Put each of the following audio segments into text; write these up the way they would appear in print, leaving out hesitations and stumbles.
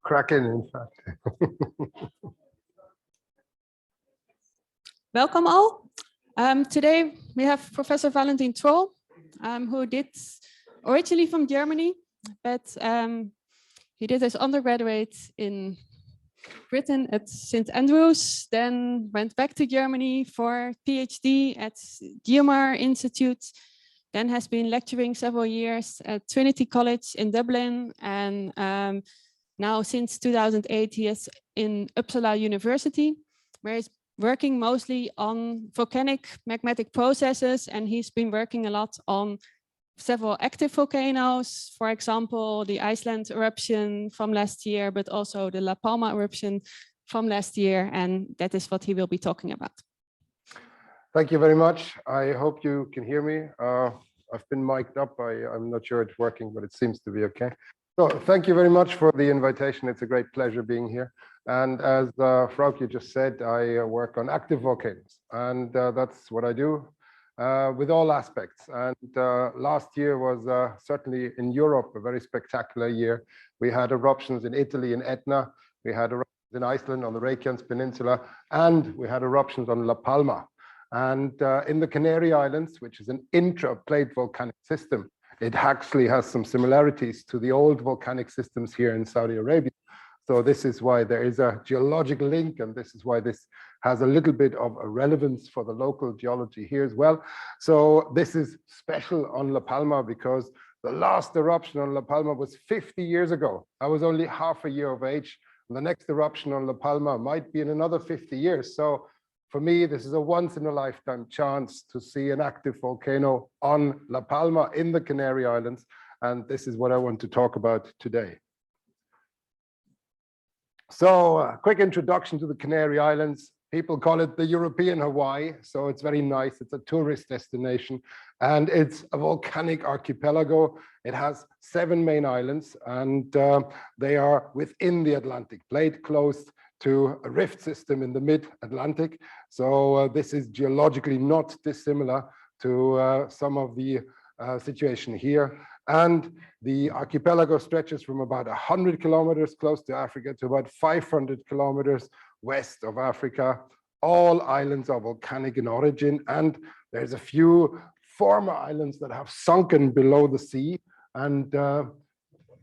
cracking, in fact. Welcome all. Today we have Professor Valentin Troll, who did originally from Germany, but he did his undergraduate in Britain at St. Andrews, then went back to Germany for PhD at Geomar Institute, then has been lecturing several years at Trinity College in Dublin, and now since 2008 he is in Uppsala University, where he's working mostly on volcanic magmatic processes, and he's been working a lot on several active volcanoes, for example, the Iceland eruption from last year, but also the La Palma eruption from last year, and that is what he will be talking about. Thank you very much. I hope you can hear me. I've been mic'd up. I'm not sure it's working, but it seems to be okay. So thank you very much for the invitation. It's a great pleasure being here. And as Frauke just said, I work on active volcanoes, and that's what I do with all aspects. And last year was certainly in Europe a very spectacular year. We had eruptions in Italy in Etna, we had eruptions in Iceland on the Reykjanes Peninsula, and we had eruptions on La Palma. And in the Canary Islands, which is an intra-plate volcanic system, it actually has some similarities to the old volcanic systems here in Saudi Arabia. So this is why there is a geological link, and this is why this has a little bit of a relevance for the local geology here as well. So this is special on La Palma because the last eruption on La Palma was 50 years ago. I was only half a year of age, and the next eruption on La Palma might be in another 50 years. So for me, this is a once-in-a-lifetime chance to see an active volcano on La Palma in the Canary Islands, and this is what I want to talk about today. So a quick introduction to the Canary Islands. People call it the European Hawaii, so it's very nice. It's a tourist destination, and it's a volcanic archipelago. It has 7 main islands, and they are within the Atlantic plate, close to a rift system in the mid-Atlantic. So this is geologically not dissimilar to some of the situation here. And the archipelago stretches from about 100 kilometers close to Africa to about 500 kilometers west of Africa. All islands are volcanic in origin, and there's a few former islands that have sunken below the sea. And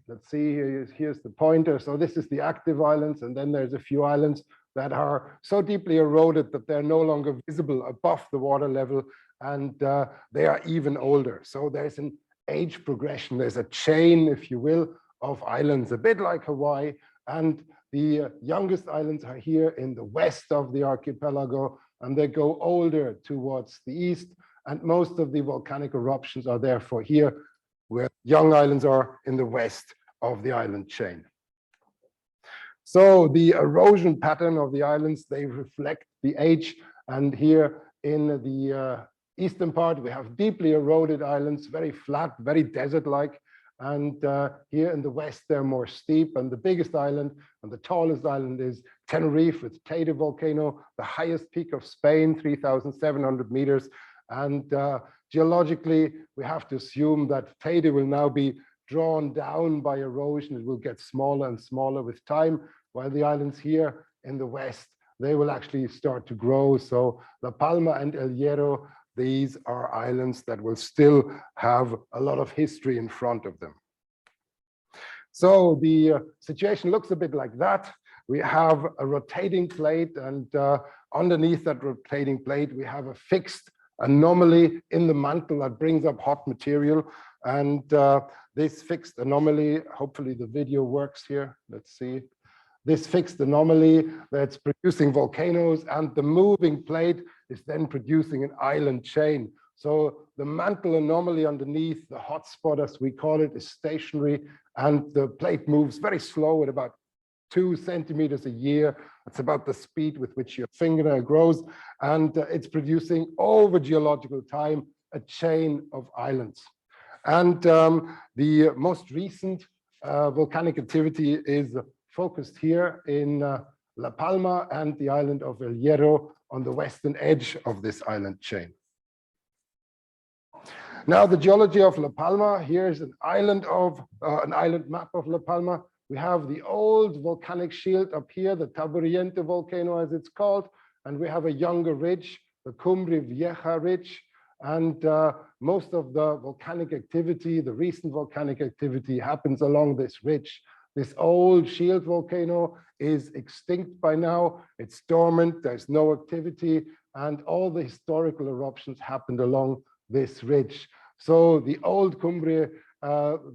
let's see, here's the pointer. So this is the active islands, and then there's a few islands that are so deeply eroded that they're no longer visible above the water level, and they are even older. So there's an age progression. There's a chain, if you will, of islands, a bit like Hawaii, and the youngest islands are here in the west of the archipelago, and they go older towards the east, and most of the volcanic eruptions are therefore here, where young islands are in the west of the island chain. So the erosion pattern of the islands, they reflect the age, and here in the eastern part, we have deeply eroded islands, very flat, very desert-like. And here in the west, they're more steep. And the biggest island and the tallest island is Tenerife with Teide volcano, the highest peak of Spain, 3,700 meters. And geologically, we have to assume that Teide will now be drawn down by erosion. It will get smaller and smaller with time, while the islands here in the west, they will actually start to grow. So La Palma and El Hierro, these are islands that will still have a lot of history in front of them. So the situation looks a bit like that. We have a rotating plate, and underneath that rotating plate, we have a fixed anomaly in the mantle that brings up hot material. And this fixed anomaly, hopefully the video works here. Let's see. This fixed anomaly that's producing volcanoes, and the moving plate is then producing an island chain. So the mantle anomaly underneath, the hotspot as we call it, is stationary, and the plate moves very slow at about 2 centimeters a year. That's about the speed with which your fingernail grows, and it's producing over geological time a chain of islands. And the most recent volcanic activity is focused here in La Palma and the island of El Hierro on the western edge of this island chain. Now, the geology of La Palma, here's an island map of La Palma. we have the old volcanic shield up here, the Taburiente volcano as it's called, and we have a younger ridge, the Cumbre Vieja ridge, and most of the volcanic activity, the recent volcanic activity happens along this ridge. This old shield volcano is extinct by now, it's dormant, there's no activity, and all the historical eruptions happened along this ridge. So the old Cumbre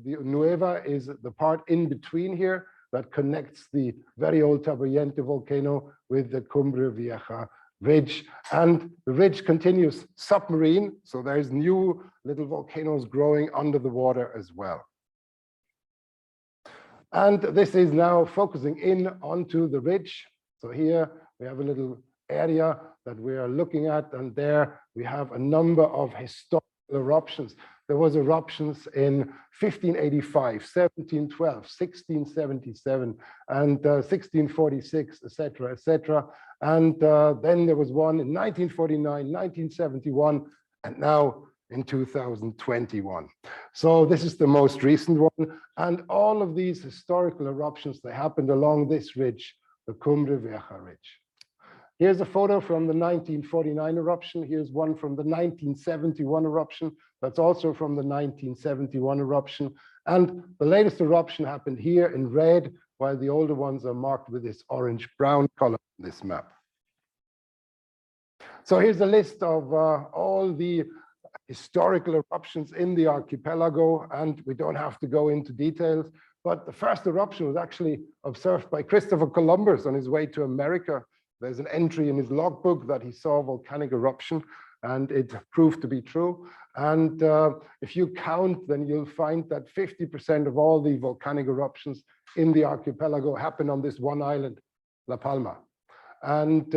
the Nueva is the part in between here that connects the very old Taburiente volcano with the Cumbre Vieja ridge, and the ridge continues submarine, so there's new little volcanoes growing under the water as well. And this is now focusing in onto the ridge. So here we have a little area that we are looking at, and there we have a number of historical eruptions. There was eruptions in 1585, 1712, 1677, and 1646, etc., etc. And then there was one in 1949, 1971, and now in 2021. So this is the most recent one. And all of these historical eruptions, they happened along this ridge, the Cumbre Vieja ridge. Here's a photo from the 1949 eruption. Here's one from the 1971 eruption. That's also from the 1971 eruption. And the latest eruption happened here in red, while the older ones are marked with this orange-brown color on this map. So here's a list of all the historical eruptions in the archipelago, and we don't have to go into details, but the first eruption was actually observed by Christopher Columbus on his way to America. There's an entry in his logbook that he saw a volcanic eruption, and it proved to be true. And if you count, then you'll find that 50% of all the volcanic eruptions in the archipelago happen on this one island, La Palma. And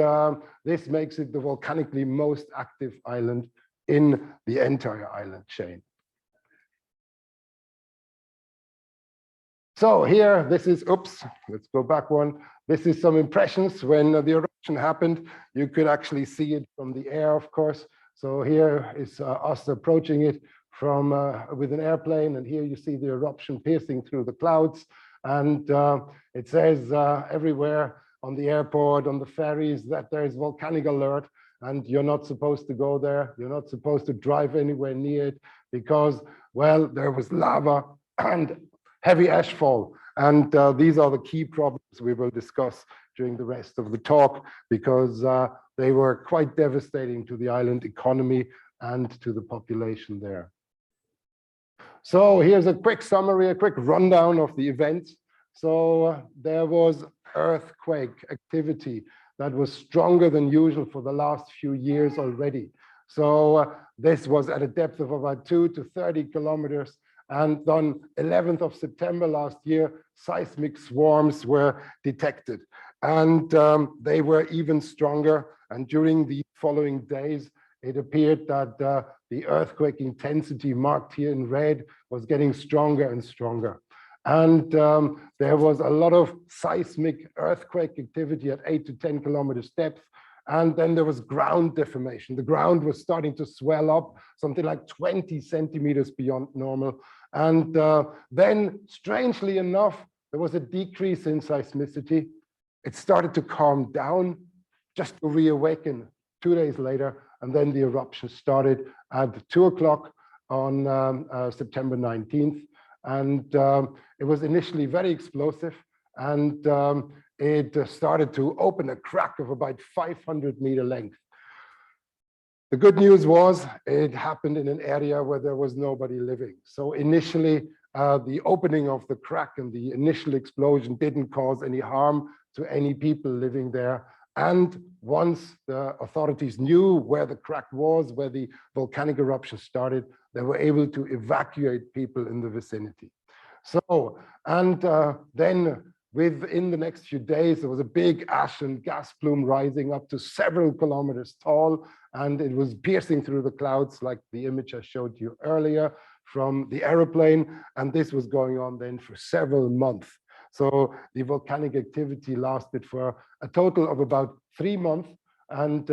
this makes it the volcanically most active island in the entire island chain. So here, this is, oops, let's go back one. This is some impressions when the eruption happened. You could actually see it from the air, of course. So here is us approaching it from with an airplane, and here you see the eruption piercing through the clouds. And it says everywhere on the airport, on the ferries, that there is volcanic alert, and you're not supposed to go there. You're not supposed to drive anywhere near it because, well, there was lava and heavy ashfall. And these are the key problems we will discuss during the rest of the talk, because they were quite devastating to the island economy and to the population there. So here's a quick summary, a quick rundown of the events. So there was earthquake activity that was stronger than usual for the last few years already. So this was at a depth of about 2 to 30 kilometers. And on 11th of September last year, seismic swarms were detected. And they were even stronger. And during the following days, it appeared that the earthquake intensity marked here in red was getting stronger and stronger. And there was a lot of seismic earthquake activity at 8 to 10 kilometers depth. And then there was ground deformation. The ground was starting to swell up, something like 20 centimeters beyond normal. And then, strangely enough, there was a decrease in seismicity. It started to calm down, just to reawaken 2 days later. And then the eruption started at 2 o'clock on September 19th. And it was initially very explosive. And it started to open a crack of about 500-meter length. The good news was it happened in an area where there was nobody living. So initially, the opening of the crack and the initial explosion didn't cause any harm to any people living there. And once the authorities knew where the crack was, where the volcanic eruption started, they were able to evacuate people in the vicinity. So, and then within the next few days, there was a big ash and gas plume rising up to several kilometers tall, and it was piercing through the clouds like the image I showed you earlier from the aeroplane. And this was going on then for several months. So the volcanic activity lasted for a total of about 3 months. And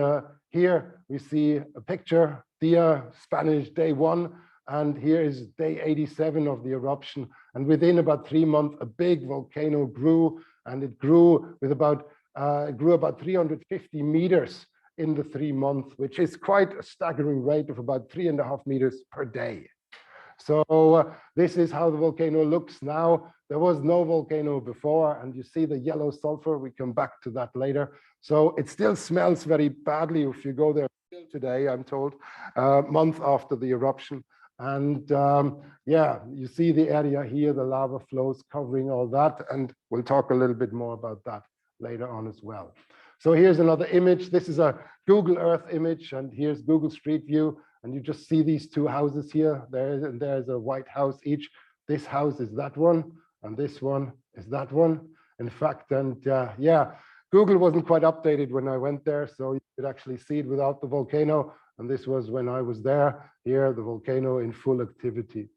here we see a picture, Dia, Spanish, day 1. And here is day 87 of the eruption. And within about 3 months, a big volcano grew, and it grew with about 350 meters in the 3 months, which is quite a staggering rate of about 3.5 meters per day. So this is how the volcano looks now. There was no volcano before, and you see the yellow sulfur. We come back to that later. So it still smells very badly if you go there still today, I'm told, month after the eruption. And yeah, you see the area here, the lava flows covering all that, and we'll talk a little bit more about that later on as well. So here's another image. This is a Google Earth image, and here's Google Street View. And you just see these two houses here. There's a white house each. This house is that one, and this one is that one. In fact, and yeah, Google wasn't quite updated when I went there, so you could actually see it without the volcano. And this was when I was there. Here, the volcano in full activity.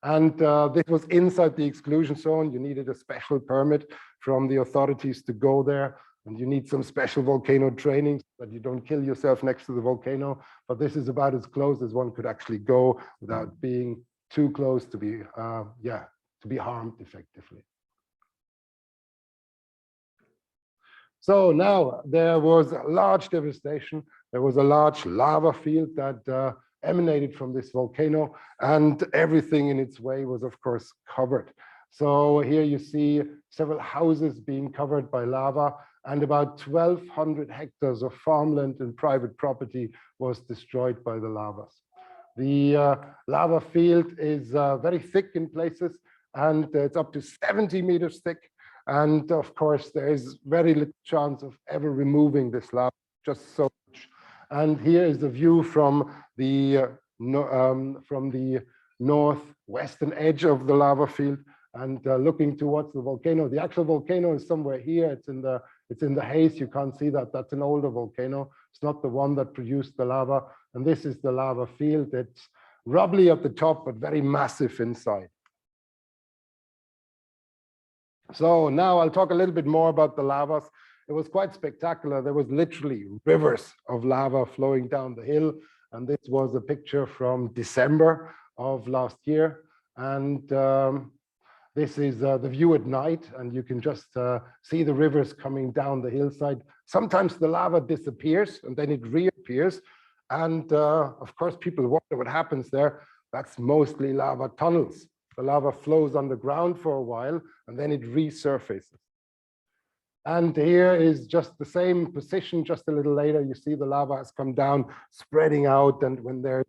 And this was inside the exclusion zone. You needed a special permit from the authorities to go there. And you need some special volcano training so that you don't kill yourself next to the volcano. But this is about as close as one could actually go without being too close to be, to be harmed effectively. So now there was a large devastation. There was a large lava field that emanated from this volcano, and everything in its way was, of course, covered. So here you see several houses being covered by lava, and about 1,200 hectares of farmland and private property was destroyed by the lavas. The lava field is very thick in places, and it's up to 70 meters thick. And of course, there is very little chance of ever removing this lava, just so much. And here is the view from the northwestern edge of the lava field, and looking towards the volcano. The actual volcano is somewhere here. It's in the haze. You can't see that. That's an older volcano. It's not the one that produced the lava. And this is the lava field. It's rubbly at the top, but very massive inside. So now I'll talk a little bit more about the lavas. It was quite spectacular. There was literally rivers of lava flowing down the hill. And this was a picture from December of last year. And this is the view at night, and you can just see the rivers coming down the hillside. Sometimes the lava disappears and then it reappears. And of course, people wonder what happens there. That's mostly lava tunnels. The lava flows underground for a while and then it resurfaces. And here is just the same position, just a little later. You see the lava has come down, spreading out. And when there's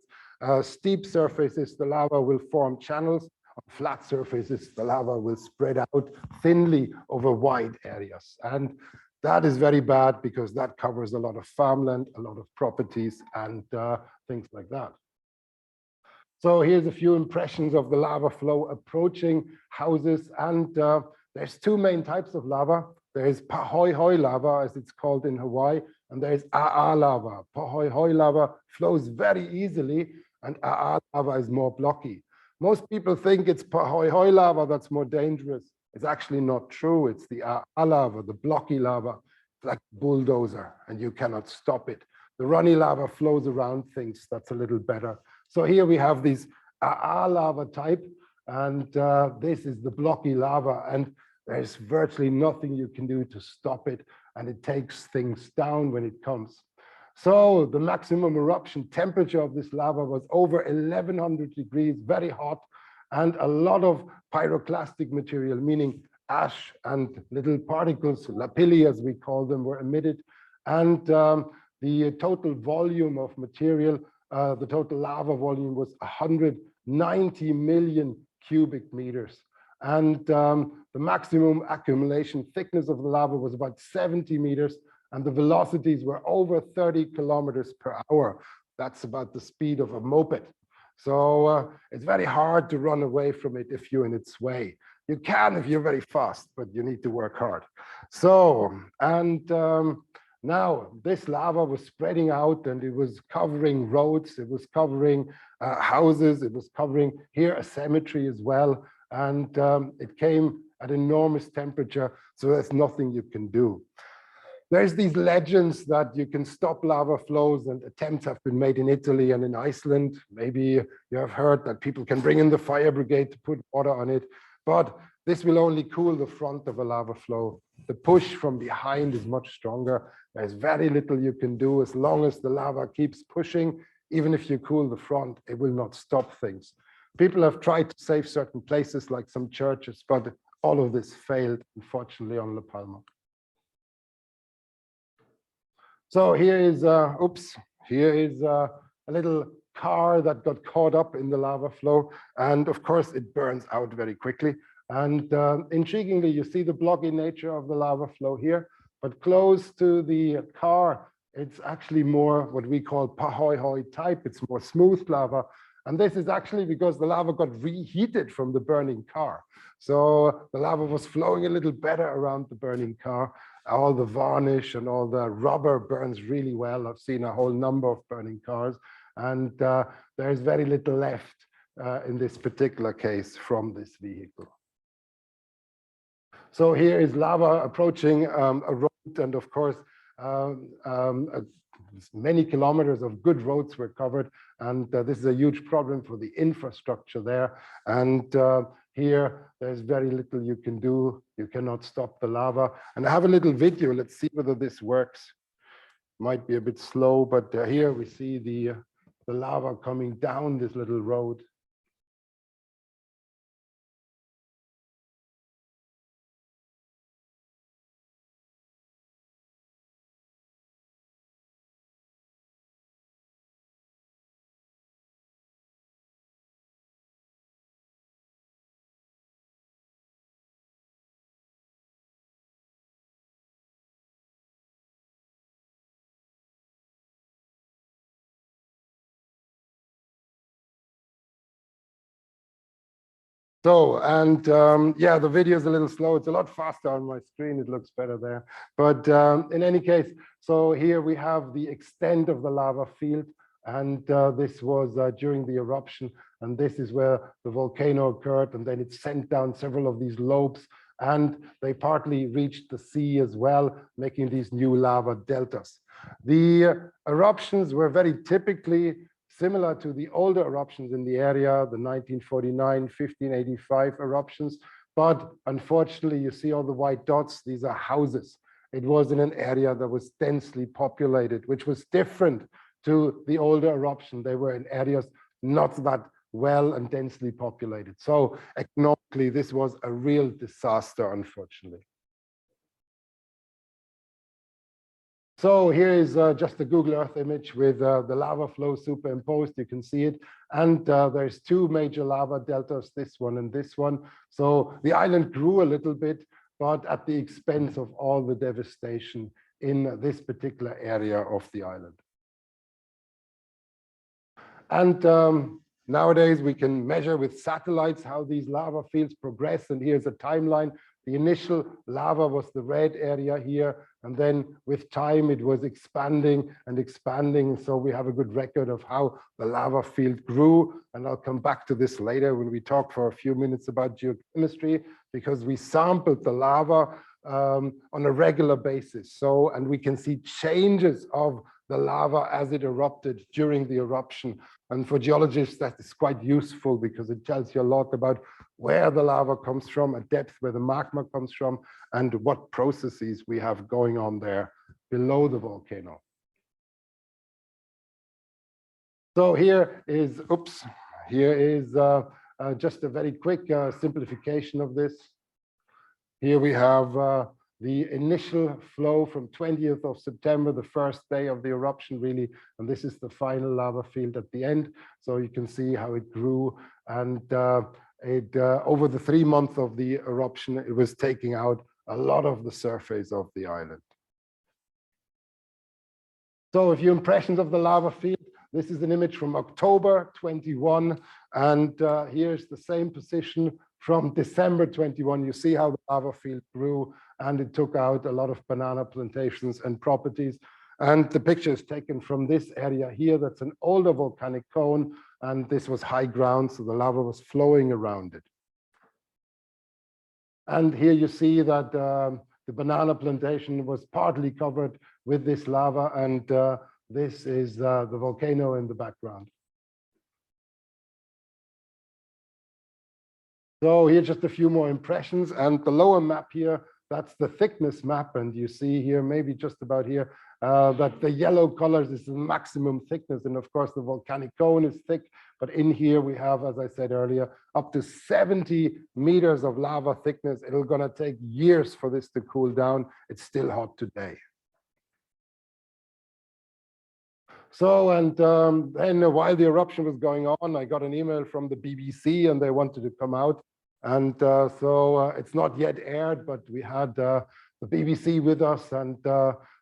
steep surfaces, the lava will form channels. On flat surfaces, the lava will spread out thinly over wide areas. And that is very bad because that covers a lot of farmland, a lot of properties, and things like that. So here's a few impressions of the lava flow approaching houses. And there's two main types of lava. There's pahoihoi lava, as it's called in Hawaii, and there's a'a lava. Pahoihoi lava flows very easily, and a'a lava is more blocky. Most people think it's pahoihoi lava that's more dangerous. It's actually not true. It's the a'a lava, the blocky lava. It's like a bulldozer, and you cannot stop it. The runny lava flows around things. That's a little better. So here we have these a'a lava type, and this is the blocky lava, and there's virtually nothing you can do to stop it, and it takes things down when it comes. So the maximum eruption temperature of this lava was over 1,100 degrees, very hot, and a lot of pyroclastic material, meaning ash and little particles, lapilli as we call them, were emitted. And the total volume of material, the total lava volume was 190 million cubic meters. And the maximum accumulation thickness of the lava was about 70 meters, and the velocities were over 30 kilometers per hour. That's about the speed of a moped. So it's very hard to run away from it if you're in its way. You can if you're very fast, but you need to work hard. So, and now this lava was spreading out, and it was covering roads, it was covering houses, it was covering here a cemetery as well. And it came at enormous temperature, so there's nothing you can do. there's these legends that you can stop lava flows, and attempts have been made in Italy and in Iceland. Maybe you have heard that people can bring in the fire brigade to put water on it, but this will only cool the front of a lava flow. The push from behind is much stronger. There's very little you can do as long as the lava keeps pushing. Even if you cool the front, it will not stop things. People have tried to save certain places like some churches, but all of this failed, unfortunately, on La Palma. So here is, here is a little car that got caught up in the lava flow. And of course, it burns out very quickly. And intriguingly, you see the blocky nature of the lava flow here, but close to the car, it's actually more what we call pahoehoe type. It's more smooth lava. And this is actually because the lava got reheated from the burning car. So the lava was flowing a little better around the burning car. All the varnish and all the rubber burns really well. I've seen a whole number of burning cars, and there's very little left in this particular case from this vehicle. So here is lava approaching a road, and of course, many kilometers of good roads were covered, and this is a huge problem for the infrastructure there. And here, there's very little you can do. You cannot stop the lava. And I have a little video. Let's see whether this works. Might be a bit slow, but here we see the lava coming down this little road. So, and yeah, the video is a little slow. It's a lot faster on my screen. It looks better there. But in any case, so here we have the extent of the lava field. And this was during the eruption. And this is where the volcano occurred. And then it sent down several of these lobes. And they partly reached the sea as well, making these new lava deltas. The eruptions were very typically similar to the older eruptions in the area, the 1949, 1585 eruptions. But unfortunately, you see all the white dots, these are houses. It was in an area that was densely populated, which was different to the older eruption. They were in areas not that well and densely populated. So economically, this was a real disaster, unfortunately. So here is just a Google Earth image with the lava flow superimposed. You can see it. And there's two major lava deltas, this one and this one. So the island grew a little bit, but at the expense of all the devastation in this particular area of the island. And nowadays we can measure with satellites how these lava fields progress. And here's a timeline. The initial lava was the red area here, and then with time it was expanding and expanding. So we have a good record of how the lava field grew. And I'll come back to this later when we talk for a few minutes about geochemistry, because we sampled the lava on a regular basis. So, and we can see changes of the lava as it erupted during the eruption. And for geologists, that is quite useful because it tells you a lot about where the lava comes from, at depth where the magma comes from, and what processes we have going on there below the volcano. So here is, here is just a very quick simplification of this. Here we have the initial flow from 20th of September, the first day of the eruption, really, and this is the final lava field at the end. So you can see how it grew, and over the 3 months of the eruption, it was taking out a lot of the surface of the island. So a few impressions of the lava field. This is an image from October 21, and here's the same position from December 21. You see how the lava field grew, and it took out a lot of banana plantations and properties. And the picture is taken from this area here. That's an older volcanic cone, and this was high ground, so the lava was flowing around it. And here you see that the banana plantation was partly covered with this lava, and this is the volcano in the background. So here's just a few more impressions, and the lower map here, that's the thickness map, and you see here, maybe just about here, that the yellow colors is the maximum thickness, and of course the volcanic cone is thick, but in here we have, as I said earlier, up to 70 meters of lava thickness. It's gonna take years for this to cool down. It's still hot today. So, and then while the eruption was going on, I got an email from the BBC, and they wanted to come out. And so it's not yet aired, but we had the BBC with us, and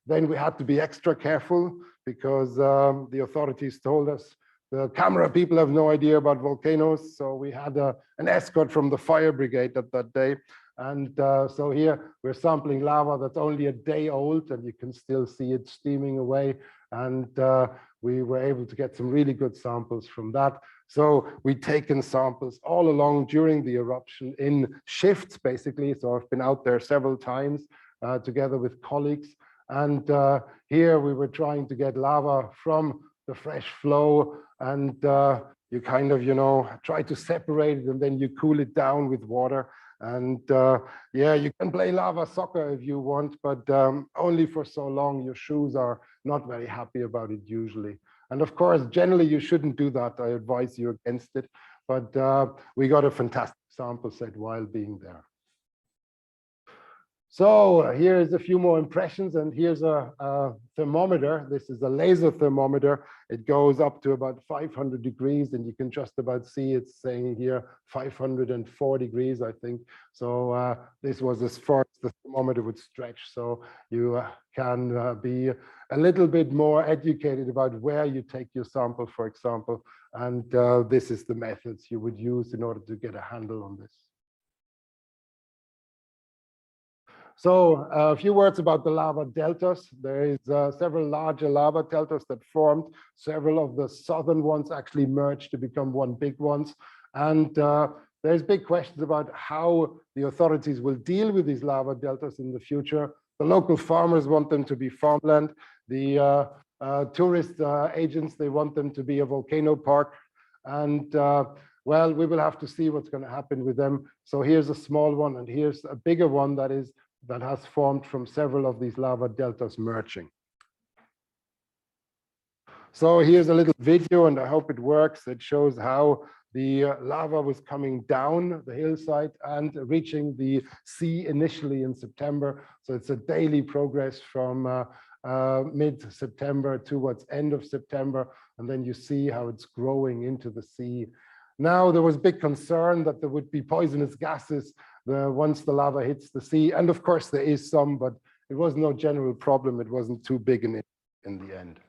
then we had to be extra careful because the authorities told us the camera people have no idea about volcanoes. So we had an escort from the fire brigade that day. And so here we're sampling lava that's only a day old, and you can still see it steaming away. And we were able to get some really good samples from that. So we've taken samples all along during the eruption in shifts, basically. So I've been out there several times together with colleagues. And here we were trying to get lava from the fresh flow, and you kind of, try to separate it, and then you cool it down with water. And yeah, you can play lava soccer if you want, but only for so long. Your shoes are not very happy about it usually. And of course, generally you shouldn't do that. I advise you against it. But we got a fantastic sample set while being there. So here's a few more impressions, and here's a thermometer. This is a laser thermometer. It goes up to about 500 degrees, and you can just about see it's saying here 504 degrees, I think. So this was as far as the thermometer would stretch. So you can be a little bit more educated about where you take your sample, for example. And this is the methods you would use in order to get a handle on this. So a few words about the lava deltas. There is several larger lava deltas that formed. Several of the southern ones actually merged to become one big ones. And there's big questions about how the authorities will deal with these lava deltas in the future. The local farmers want them to be farmland. The tourist agents, they want them to be a volcano park. And well, we will have to see what's going to happen with them. So here's a small one, and here's a bigger one that has formed from several of these lava deltas merging. So here's a little video, and I hope it works. It shows how the lava was coming down the hillside and reaching the sea initially in September. So it's a daily progress from mid-September towards end of September. And then you see how it's growing into the sea. Now, there was big concern that there would be poisonous gases once the lava hits the sea. And of course, there is some, but it was no general problem. It wasn't too big in the end.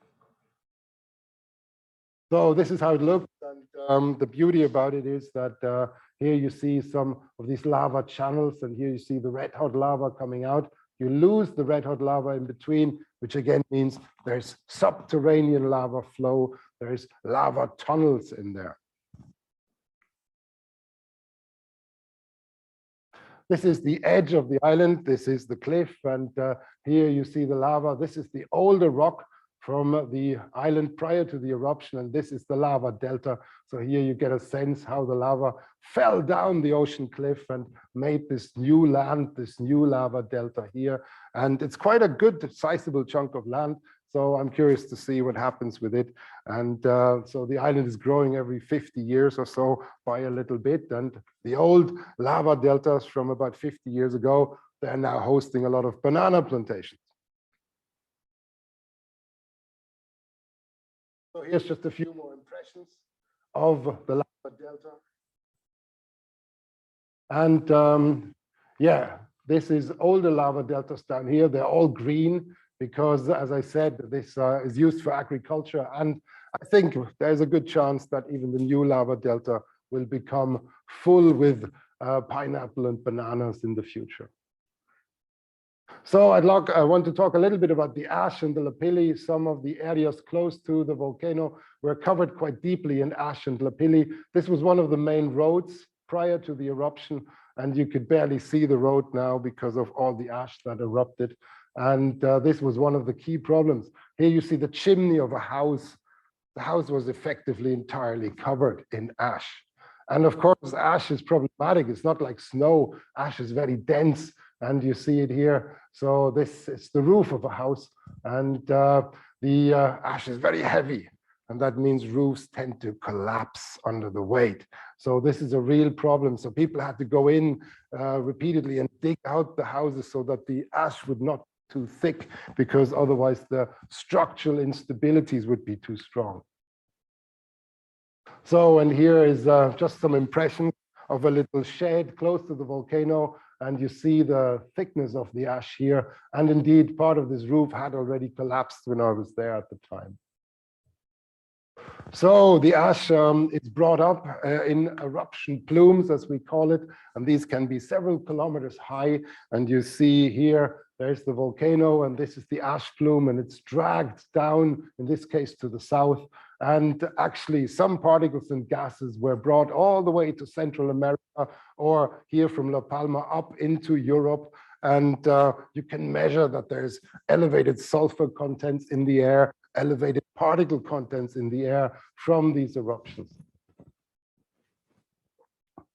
So this is how it looks. And the beauty about it is that here you see some of these lava channels, and here you see the red hot lava coming out. You lose the red hot lava in between, which again means there's subterranean lava flow. There's lava tunnels in there. This is the edge of the island. This is the cliff, and here you see the lava. This is the older rock from the island prior to the eruption, and this is the lava delta. So here you get a sense how the lava fell down the ocean cliff and made this new land, this new lava delta here. And it's quite a good sizable chunk of land. So I'm curious to see what happens with it. And so the island is growing every 50 years or so by a little bit. And the old lava deltas from about 50 years ago, they're now hosting a lot of banana plantations. So here's just a few more impressions of the lava delta. And yeah, this is older lava deltas down here. They're all green because, as I said, this is used for agriculture. And I think there's a good chance that even the new lava delta will become full with pineapple and bananas in the future. So I want to talk a little bit about the ash and the lapilli. Some of the areas close to the volcano were covered quite deeply in ash and lapilli. This was one of the main roads prior to the eruption. and you could barely see the road now because of all the ash that erupted. And this was one of the key problems. Here you see the chimney of a house. The house was effectively entirely covered in ash. And of course, ash is problematic. It's not like snow. Ash is very dense, and you see it here. So this is the roof of a house, and the ash is very heavy. And that means roofs tend to collapse under the weight. So this is a real problem. So people had to go in repeatedly and dig out the houses so that the ash would not be too thick, because otherwise the structural instabilities would be too strong. So, and here is just some impressions of a little shed close to the volcano, and you see the thickness of the ash here. And indeed, part of this roof had already collapsed when I was there at the time. So the ash is brought up in eruption plumes, as we call it, and these can be several kilometers high. And you see here, there's the volcano, and this is the ash plume, and it's dragged down, in this case, to the south. And actually, some particles and gases were brought all the way to Central America, or here from La Palma up into Europe. And you can measure that there's elevated sulfur contents in the air, elevated particle contents in the air from these eruptions.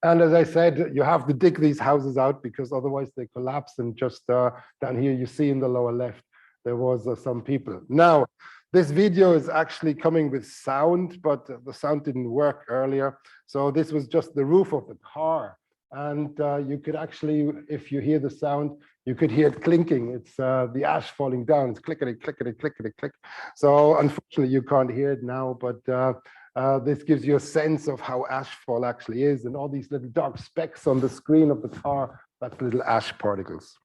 And as I said, you have to dig these houses out because otherwise they collapse. And just down here, you see in the lower left, there was some people. Now, this video is actually coming with sound, but the sound didn't work earlier. So this was just the roof of the car. And you could actually, if you hear the sound, you could hear it clinking. It's the ash falling down. It's clickety, clickety, clickety, click. So unfortunately, you can't hear it now, but this gives you a sense of how ashfall actually is. And all these little dark specks on the screen of the car, that's little ash particles.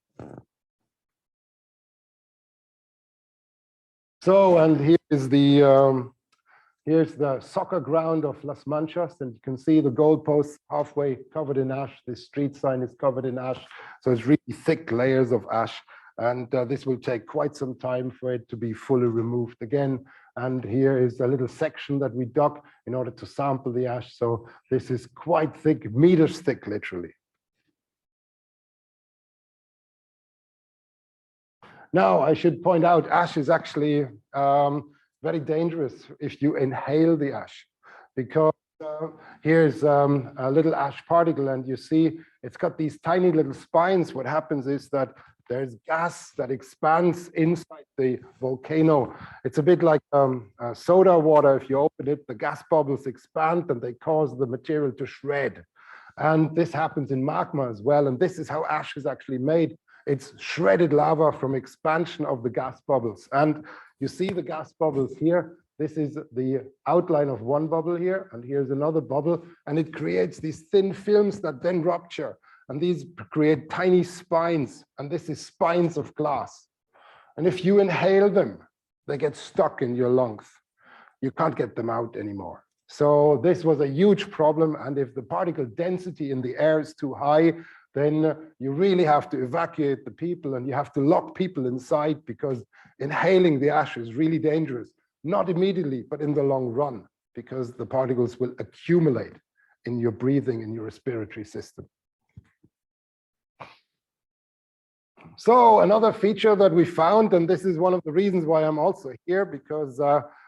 So, and here's the soccer ground of Las Manchas, and you can see the goalposts halfway covered in ash. This street sign is covered in ash, so it's really thick layers of ash, and this will take quite some time for it to be fully removed again. And here is a little section that we dug in order to sample the ash. So this is quite thick, meters thick, literally. Now, I should point out, ash is actually very dangerous if you inhale the ash, because here's a little ash particle, and you see it's got these tiny little spines. What happens is that there's gas that expands inside the volcano. It's a bit like soda water. If you open it, the gas bubbles expand and they cause the material to shred. And this happens in magma as well. And this is how ash is actually made. It's shredded lava from expansion of the gas bubbles. And you see the gas bubbles here. This is the outline of one bubble here, and here's another bubble, and it creates these thin films that then rupture, and these create tiny spines, and this is spines of glass. And if you inhale them, they get stuck in your lungs. You can't get them out anymore. So this was a huge problem, and if the particle density in the air is too high, then you really have to evacuate the people, and you have to lock people inside, because inhaling the ash is really dangerous. Not immediately, but in the long run, because the particles will accumulate in your breathing, in your respiratory system. So another feature that we found, and this is one of the reasons why I'm also here, because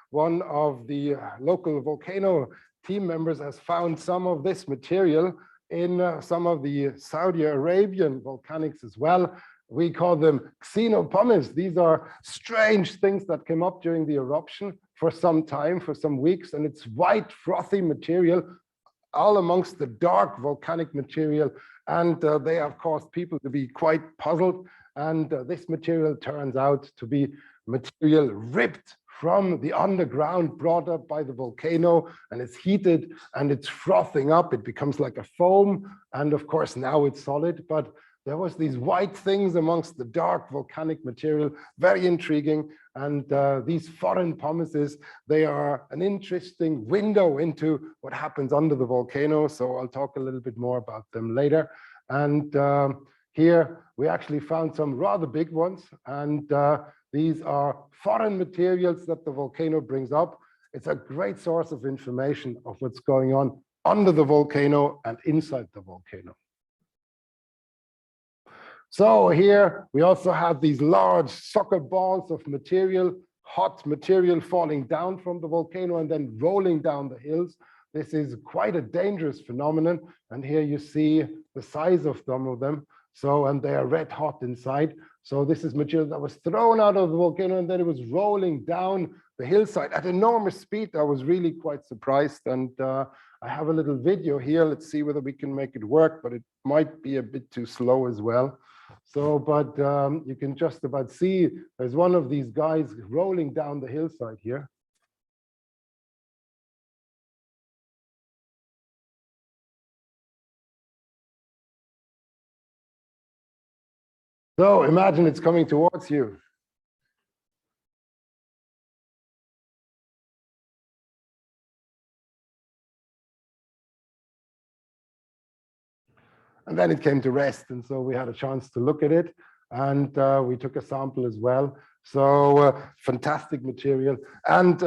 one of the local volcano team members has found some of this material in some of the Saudi Arabian volcanics as well. We call them Xenopolis. These are strange things that came up during the eruption for some time, for some weeks, and it's white, frothy material all amongst the dark volcanic material, and they have caused people to be quite puzzled. And this material turns out to be material ripped from the underground, brought up by the volcano, and it's heated and it's frothing up. It becomes like a foam, and of course now it's solid, but there was these white things amongst the dark volcanic material, very intriguing. And these foreign pumices, they are an interesting window into what happens under the volcano. So I'll talk a little bit more about them later. And here we actually found some rather big ones. And these are foreign materials that the volcano brings up. It's a great source of information of what's going on under the volcano and inside the volcano. So here we also have these large soccer balls of material, hot material falling down from the volcano and then rolling down the hills. This is quite a dangerous phenomenon. And here you see the size of some of them. So, and they are red hot inside. So this is material that was thrown out of the volcano and then it was rolling down the hillside at enormous speed. I was really quite surprised. And I have a little video here. Let's see whether we can make it work, but it might be a bit too slow as well. So, but you can just about see there's one of these guys rolling down the hillside here. So imagine it's coming towards you. And then it came to rest. And so we had a chance to look at it. And we took a sample as well. So fantastic material. And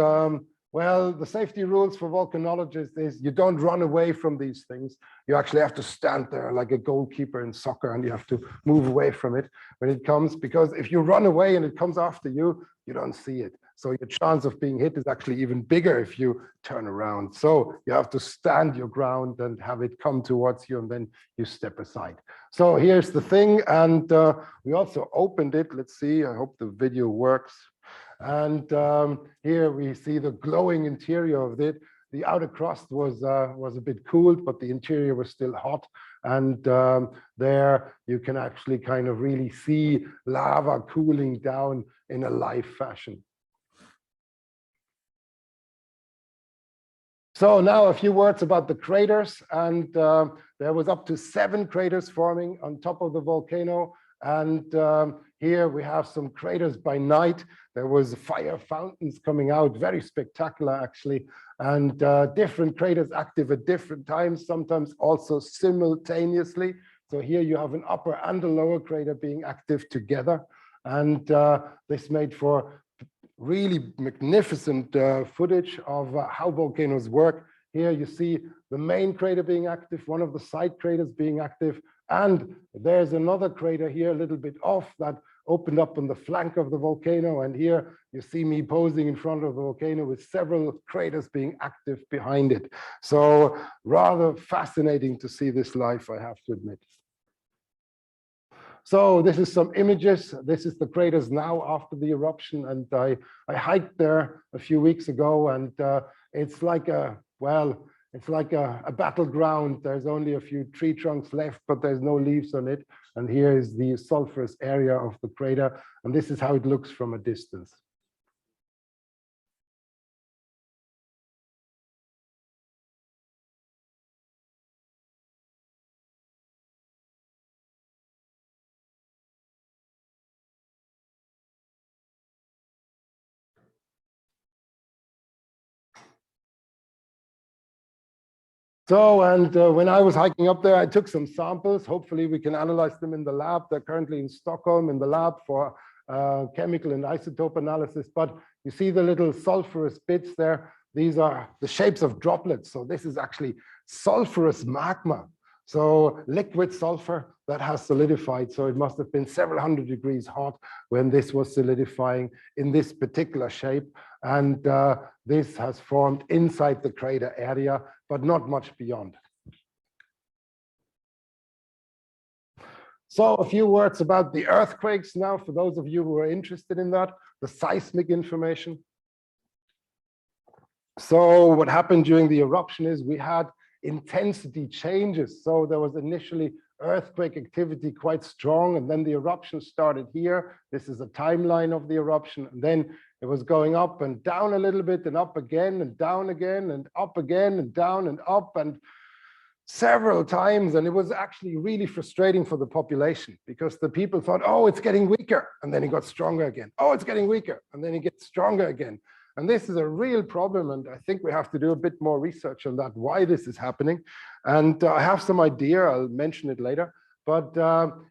well, the safety rules for volcanologists is you don't run away from these things. You actually have to stand there like a goalkeeper in soccer and you have to move away from it when it comes, because if you run away and it comes after you, you don't see it. So your chance of being hit is actually even bigger if you turn around. So you have to stand your ground and have it come towards you and then you step aside. So here's the thing. And we also opened it. Let's see, I hope the video works. And here we see the glowing interior of it. The outer crust was a bit cooled, but the interior was still hot. And there you can actually kind of really see lava cooling down in a live fashion. So now a few words about the craters. And there was up to 7 craters forming on top of the volcano. And here we have some craters by night. There was fire fountains coming out, very spectacular actually, and different craters active at different times, sometimes also simultaneously. So here you have an upper and a lower crater being active together. And this made for really magnificent footage of how volcanoes work. Here you see the main crater being active, one of the side craters being active, and there's another crater here a little bit off that opened up on the flank of the volcano. And here you see me posing in front of the volcano with several craters being active behind it. So rather fascinating to see this live, I have to admit. So this is some images. This is the craters now after the eruption. And I hiked there a few weeks ago, and it's like a, well, it's like a battleground. There's only a few tree trunks left, but there's no leaves on it. And here is the sulfurous area of the crater. And this is how it looks from a distance. So, and when I was hiking up there, I took some samples. Hopefully we can analyze them in the lab. They're currently in Stockholm in the lab for chemical and isotope analysis. But you see the little sulfurous bits there. These are the shapes of droplets. So this is actually sulfurous magma. So liquid sulfur that has solidified. So it must have been several hundred degrees hot when this was solidifying in this particular shape. And this has formed inside the crater area, but not much beyond. So a few words about the earthquakes now, for those of you who are interested in that, the seismic information. So what happened during the eruption is we had intensity changes. So there was initially earthquake activity quite strong, and then the eruption started here. This is a timeline of the eruption, and then it was going up and down a little bit, and up again and down again and up again and down and up, and several times. And it was actually really frustrating for the population, because the people thought, oh, it's getting weaker, and then it got stronger again. Oh, it's getting weaker, and then it gets stronger again. And this is a real problem, and I think we have to do a bit more research on that, why this is happening. And I have some idea, I'll mention it later. But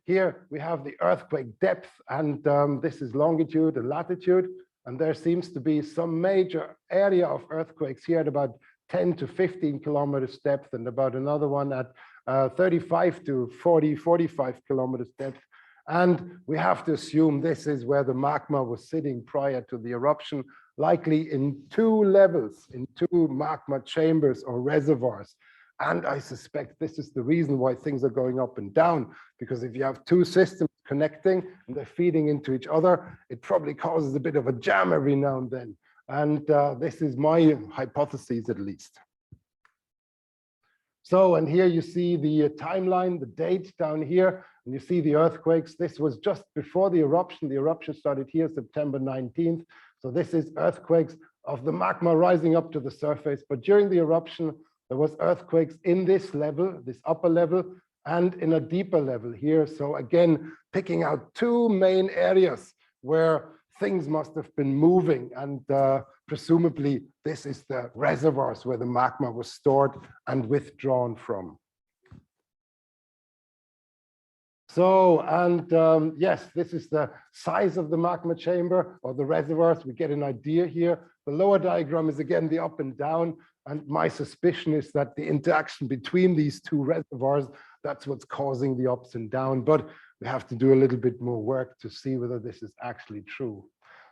here we have the earthquake depth, and this is longitude and latitude. And there seems to be some major area of earthquakes here at about 10 to 15 kilometers depth, and about another one at 35 to 45 kilometers depth. And we have to assume this is where the magma was sitting prior to the eruption, likely in two levels, in two magma chambers or reservoirs. And I suspect this is the reason why things are going up and down, because if you have two systems connecting and they're feeding into each other, it probably causes a bit of a jam every now and then. And this is my hypothesis, at least. So, and here you see the timeline, the date down here, and you see the earthquakes. This was just before the eruption. The eruption started here September 19th. So this is earthquakes of the magma rising up to the surface. But during the eruption, there was earthquakes in this level, this upper level, and in a deeper level here. So again, picking out two main areas where things must have been moving, and presumably this is the reservoirs where the magma was stored and withdrawn from. So, and yes, this is the size of the magma chamber or the reservoirs. We get an idea here. The lower diagram is again the up and down, and my suspicion is that the interaction between these two reservoirs, that's what's causing the ups and downs. But we have to do a little bit more work to see whether this is actually true.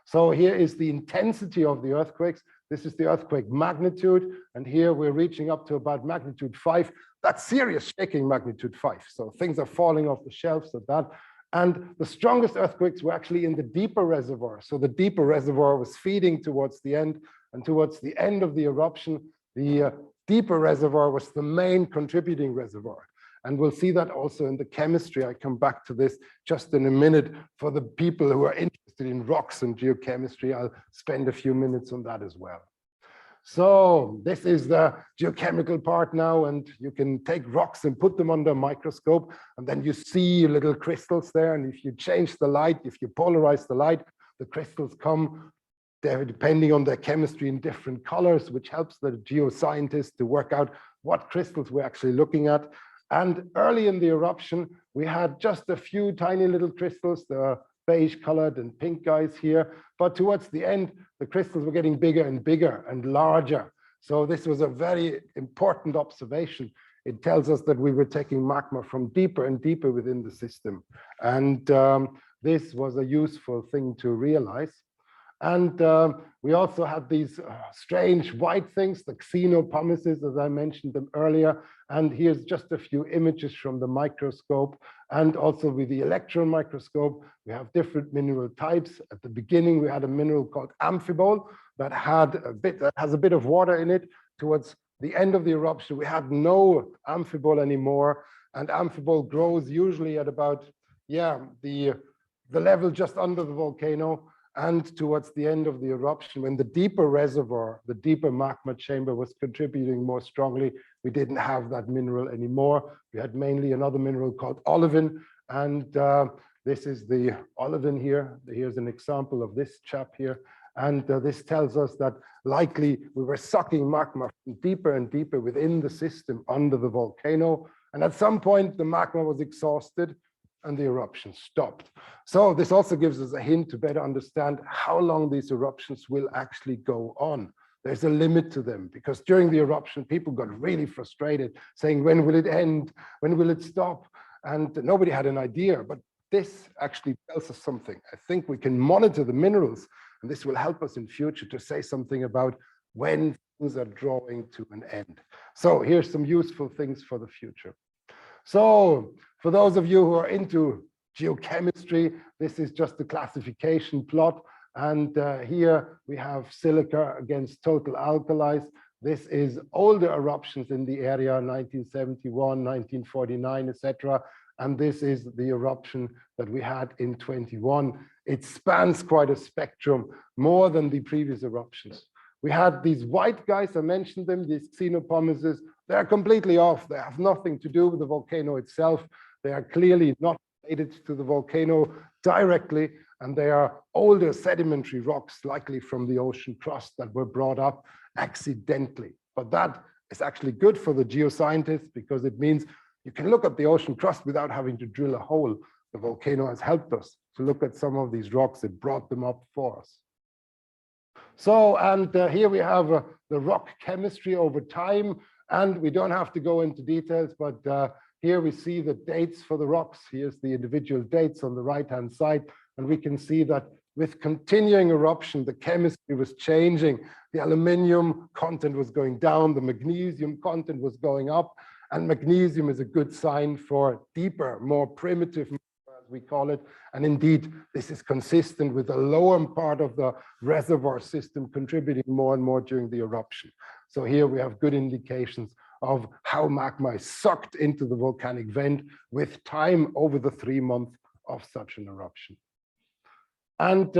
So here is the intensity of the earthquakes. This is the earthquake magnitude. And here we're reaching up to about magnitude 5. That's serious shaking, magnitude 5. So things are falling off the shelves at that. And the strongest earthquakes were actually in the deeper reservoir. So the deeper reservoir was feeding towards the end. And towards the end of the eruption, the deeper reservoir was the main contributing reservoir. And we'll see that also in the chemistry. I come back to this just in a minute. For the people who are interested in rocks and geochemistry, I'll spend a few minutes on that as well. So this is the geochemical part now, and you can take rocks and put them under a microscope, and then you see little crystals there. And if you change the light, if you polarize the light, the crystals come, depending on their chemistry, in different colors, which helps the geoscientists to work out what crystals we're actually looking at. And early in the eruption, we had just a few tiny little crystals, the beige colored and pink guys here. But towards the end, the crystals were getting bigger and bigger and larger. So this was a very important observation. It tells us that we were taking magma from deeper and deeper within the system. And this was a useful thing to realize. And we also had these strange white things, the Xenopolis, as I mentioned them earlier. And here's just a few images from the microscope. And also with the electron microscope, we have different mineral types. At the beginning, we had a mineral called amphibole that has a bit of water in it. Towards the end of the eruption, we had no amphibole anymore. And amphibole grows usually at about, the level just under the volcano. And towards the end of the eruption, when the deeper reservoir, the deeper magma chamber was contributing more strongly, we didn't have that mineral anymore. We had mainly another mineral called olivine. And this is the olivine here. Here's an example of this chap here. And this tells us that likely we were sucking magma from deeper and deeper within the system under the volcano. And at some point, the magma was exhausted and the eruption stopped. So this also gives us a hint to better understand how long these eruptions will actually go on. There's a limit to them, because during the eruption, people got really frustrated, saying, when will it end? When will it stop? And nobody had an idea, but this actually tells us something. I think we can monitor the minerals, and this will help us in future to say something about when things are drawing to an end. So here's some useful things for the future. So for those of you who are into geochemistry, this is just the classification plot. And here we have silica against total alkalis. This is older eruptions in the area, 1971, 1949, etc. And this is the eruption that we had in 21. It spans quite a spectrum, more than the previous eruptions. We had these white guys, I mentioned them, these Xenopolis. They're completely off. They have nothing to do with the volcano itself. They are clearly not related to the volcano directly, and they are older sedimentary rocks, likely from the ocean crust, that were brought up accidentally. But that is actually good for the geoscientists, because it means you can look at the ocean crust without having to drill a hole. The volcano has helped us to look at some of these rocks. It brought them up for us. So, and here we have the rock chemistry over time, and we don't have to go into details, but here we see the dates for the rocks. Here's the individual dates on the right-hand side. And we can see that with continuing eruption, the chemistry was changing. The aluminium content was going down, the magnesium content was going up, and magnesium is a good sign for deeper, more primitive, as we call it. And indeed, this is consistent with the lower part of the reservoir system contributing more and more during the eruption. So here we have good indications of how magma is sucked into the volcanic vent with time over the 3 months of such an eruption. And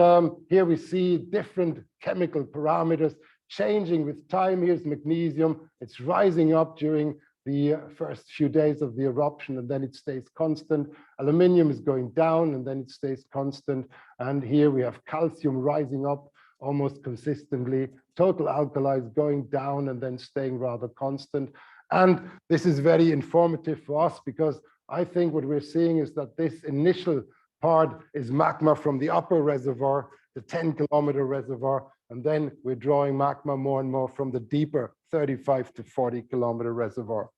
here we see different chemical parameters changing with time. Here's magnesium. It's rising up during the first few days of the eruption, and then it stays constant. Aluminium is going down, and then it stays constant. And here we have calcium rising up almost consistently. Total alkalis going down and then staying rather constant. And this is very informative for us, because I think what we're seeing is that this initial part is magma from the upper reservoir, the 10-kilometer reservoir, and then we're drawing magma more and more from the deeper 35 to 40-kilometer reservoir.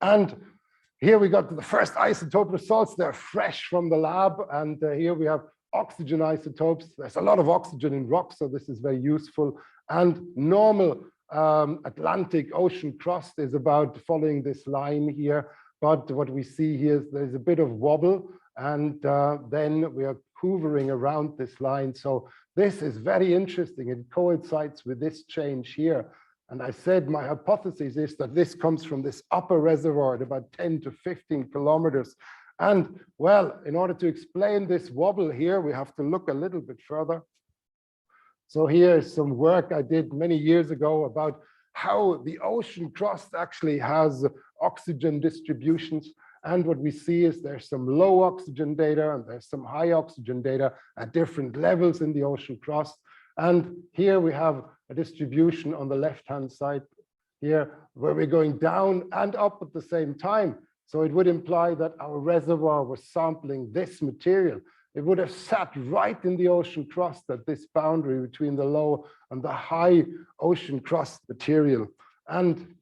And here we got to the first isotope results. They're fresh from the lab, and here we have oxygen isotopes. There's a lot of oxygen in rocks, so this is very useful. And normal Atlantic Ocean crust is about following this line here, but what we see here is there's a bit of wobble, and then we are hovering around this line. So this is very interesting. It coincides with this change here. And I said my hypothesis is that this comes from this upper reservoir at about 10 to 15 kilometers. And well, in order to explain this wobble here, we have to look a little bit further. So here is some work I did many years ago about how the ocean crust actually has oxygen distributions. And what we see is there's some low oxygen data and there's some high oxygen data at different levels in the ocean crust. And here we have a distribution on the left-hand side here where we're going down and up at the same time. So it would imply that our reservoir was sampling this material. It would have sat right in the ocean crust at this boundary between the low and the high ocean crust material. And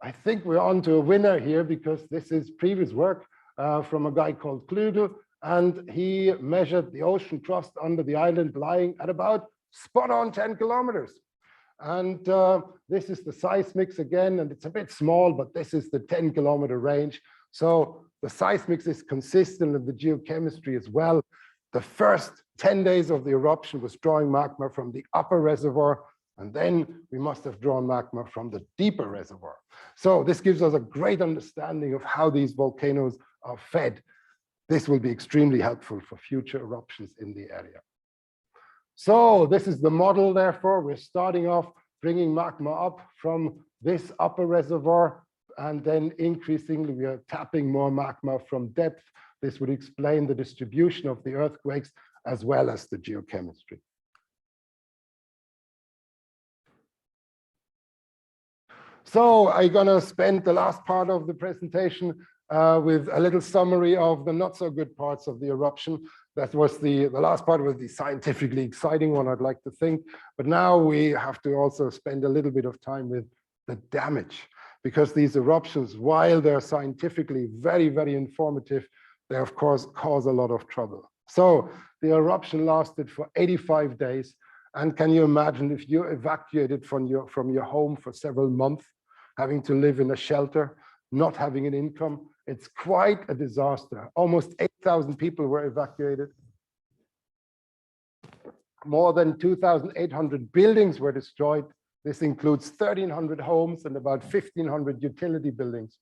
I think we're on to a winner here, because this is previous work from a guy called Klügel, and he measured the ocean crust under the island lying at about spot on 10 kilometers. And this is the seismics again, and it's a bit small, but this is the 10-kilometer range. So the seismics is consistent in the geochemistry as well. The first 10 days of the eruption was drawing magma from the upper reservoir, and then we must have drawn magma from the deeper reservoir. So this gives us a great understanding of how these volcanoes are fed. This will be extremely helpful for future eruptions in the area. So this is the model, therefore. We're starting off bringing magma up from this upper reservoir, and then increasingly we are tapping more magma from depth. This would explain the distribution of the earthquakes as well as the geochemistry. So I'm going to spend the last part of the presentation with a little summary of the not so good parts of the eruption. That was the last part was the scientifically exciting one, I'd like to think. But now we have to also spend a little bit of time with the damage, because these eruptions, while they're scientifically very, very informative, they of course cause a lot of trouble. So the eruption lasted for 85 days. And can you imagine if you evacuated from your home for several months, having to live in a shelter, not having an income? It's quite a disaster. Almost 8,000 people were evacuated. More than 2,800 buildings were destroyed. This includes 1,300 homes and about 1,500 utility buildings.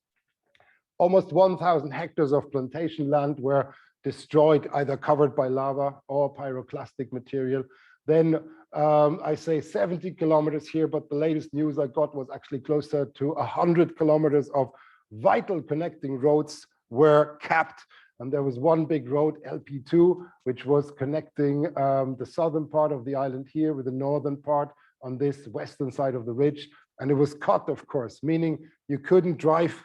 Almost 1,000 hectares of plantation land were destroyed, either covered by lava or pyroclastic material. Then I say 70 kilometers here, but the latest news I got was actually closer to 100 kilometers of vital connecting roads were capped. And there was one big road, LP2, which was connecting the southern part of the island here with the northern part on this western side of the ridge. And it was cut, of course, meaning you couldn't drive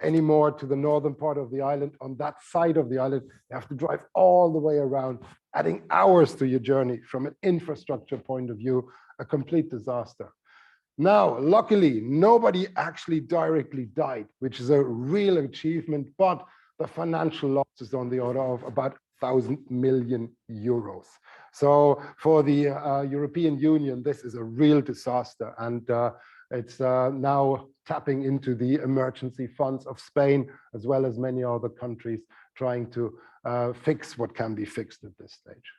anymore to the northern part of the island. On that side of the island, you have to drive all the way around, adding hours to your journey. From an infrastructure point of view, a complete disaster. Now, luckily, nobody actually directly died, which is a real achievement, but the financial loss is on the order of about 1,000 million euros. So for the European Union, this is a real disaster, and it's now tapping into the emergency funds of Spain, as well as many other countries, trying to fix what can be fixed at this stage.